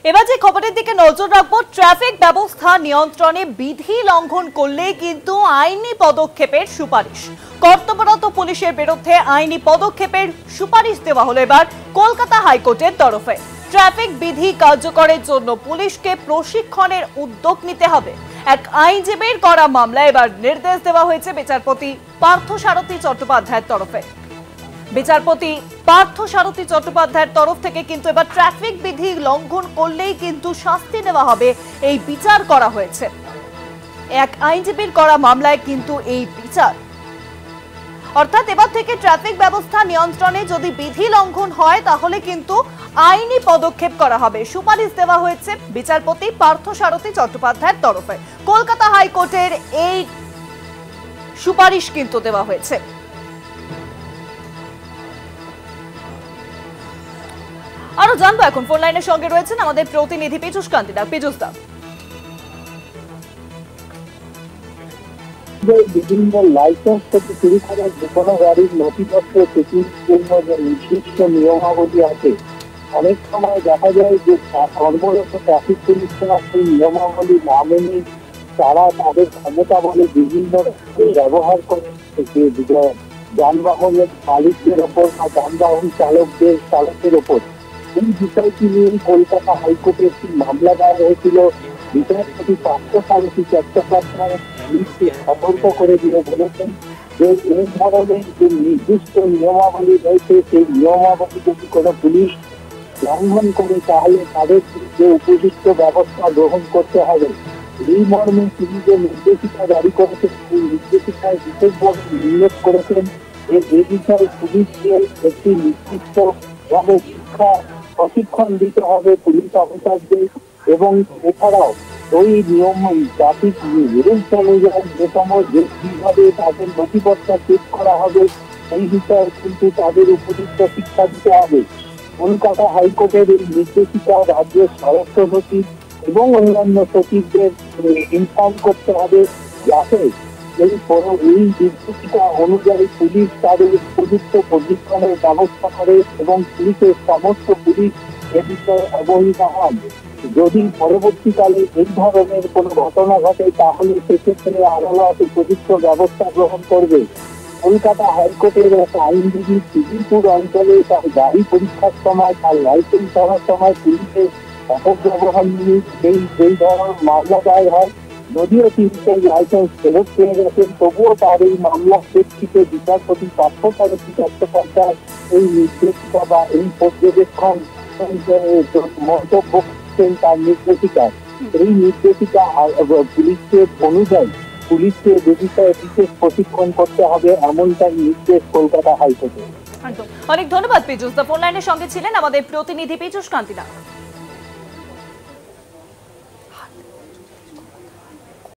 এবার যে খবরের দিকে নজর রাখবো, ট্রাফিক ব্যবস্থা নিয়ন্ত্রণে বিধি লঙ্ঘন করলে কিন্তু আইনি পদক্ষেপের সুপারিশ। কর্তব্যরত পুলিশের বিরুদ্ধে আইনি পদক্ষেপের সুপারিশ দেওয়া হলো এবার কলকাতা হাইকোর্টের তরফে। ট্রাফিক বিধি কার্যকরের জন্য পুলিশকে প্রশিক্ষণের উদ্যোগ নিতে হবে। এক আইনজীবীর করা মামলায় এবার নির্দেশ দেওয়া হয়েছে বিচারপতি পার্থসারথী চট্টোপাধ্যায়ের তরফে। বিচারপতি পার্থসারথী চট্টোপাধ্যায়ের তরফ থেকে কিন্তু এবার ট্রাফিক বিধি লঙ্ঘন করলেই কিন্তু শাস্তি দেওয়া হবে এই বিচার করা হয়েছে। এক আইনজীবীর করা মামলায় কিন্তু এই বিচার, অর্থাৎ এবার থেকে ট্রাফিক ব্যবস্থা নিয়ন্ত্রণে যদি বিধি লঙ্ঘন হয় তাহলে কিন্তু আইনি পদক্ষেপ করা হবে, সুপারিশ দেওয়া হয়েছে বিচারপতি পার্থসারথী চট্টোপাধ্যায়ের তরফে। কলকাতা হাইকোর্টের এই সুপারিশ কিন্তু দেওয়া হয়েছে। আরো জানবো, এখন ফোন লাইনের সঙ্গে রয়েছেন আমাদের প্রতিনিধি পীযূষ কান্তিদা। পীযূষ দা, বিভিন্ন লাইসেন্স থেকে শুরু করে যে কোনো গাড়ির নথিপত্র চেকিং জন্য যে নির্দিষ্ট নিয়মাবলী আছে, অনেক সময় দেখা যায় যে কর্মরত ট্রাফিক পুলিশরা সেই নিয়মাবলী না মেনে তারা তাদের ক্ষমতা বলে বিভিন্ন ব্যবহার করে যানবাহনের মালিকদের ওপর বা যানবাহন চালকের ওপর। এই বিষয়টি নিয়ে কলকাতা হাইকোর্টে একটি মামলা দায়ের হয়েছিল। বিচারপতি পার্থসারথী চট্টোপাধ্যায় পুলিশকে সতর্ক করে দিয়ে বলেছেন যে এই ধরনের যে নির্দিষ্ট নিয়মাবলী রয়েছে সেই নিয়মাবলী যদি কোনো পুলিশ লঙ্ঘন করে তাহলে তাদের যে উপযুক্ত ব্যবস্থা গ্রহণ করতে হবে। এই মর্মে তিনি যে নির্দেশিকা জারি করেছেন সেই নির্দেশিকায় বিশেষভাবে উল্লেখ করেছেন যে এ বিষয়ে পুলিশকে একটি নির্দিষ্ট ভাবে প্রশিক্ষণ দিতে হবে পুলিশ অফিসারদের, এবং এছাড়াও ওই নিয়ম ট্রাফিক রুলস অনুযায়ী যে কিভাবে তাদের নথিপত্র চেক করা হবে সেই বিষয়ে কিন্তু তাদের উপযুক্ত শিক্ষা দিতে হবে। কলকাতা হাইকোর্টের এই নির্দেশিকা রাজ্যের স্বরাষ্ট্র সচিব এবং অন্যান্য সচিবদের ইনফর্ম করতে হবে যাতে এই নির্দেশিকা অনুযায়ী পুলিশ তাদের উপযুক্ত প্রশিক্ষণের ব্যবস্থা করে এবং পুলিশের সমস্ত পুলিশ এ বিষয়ে অবহিত হন। যদি পরবর্তীকালে এই ধরনের কোনো ঘটনা ঘটে তাহলে সেক্ষেত্রে আদালত উপযুক্ত ব্যবস্থা গ্রহণ করবে। কলকাতা হাইকোর্টের এক আইনজীবী সিদ্দিপুর অঞ্চলে তার গাড়ি পরীক্ষার সময় তার লাইসেন্স করার সময় পুলিশের অপব্যবহার নিয়ে এই ধরনের মামলা দায়ের হয়। যদিও তিনি সেই লাইসেন্স ফেরত পেয়ে গেছেন, তবুও তার এই মামলার প্রেক্ষিতে বিচারপতি পার্থসারথী চট্টোপাধ্যায় এই নির্দেশিকা বা এই পর্যবেক্ষণ মন্তব্য করছেন তার নির্দেশিকায়। এই নির্দেশিকা পুলিশকে অনুযায়ী পুলিশকে যে বিষয়ে বিশেষ প্রশিক্ষণ করতে হবে এমনটাই নির্দেশ কলকাতা হাইকোর্টে। অনেক ধন্যবাদ পীযূষ দা, ফোন লাইনের সঙ্গে ছিলেন আমাদের প্রতিনিধি পীযূষ কান্তিদা।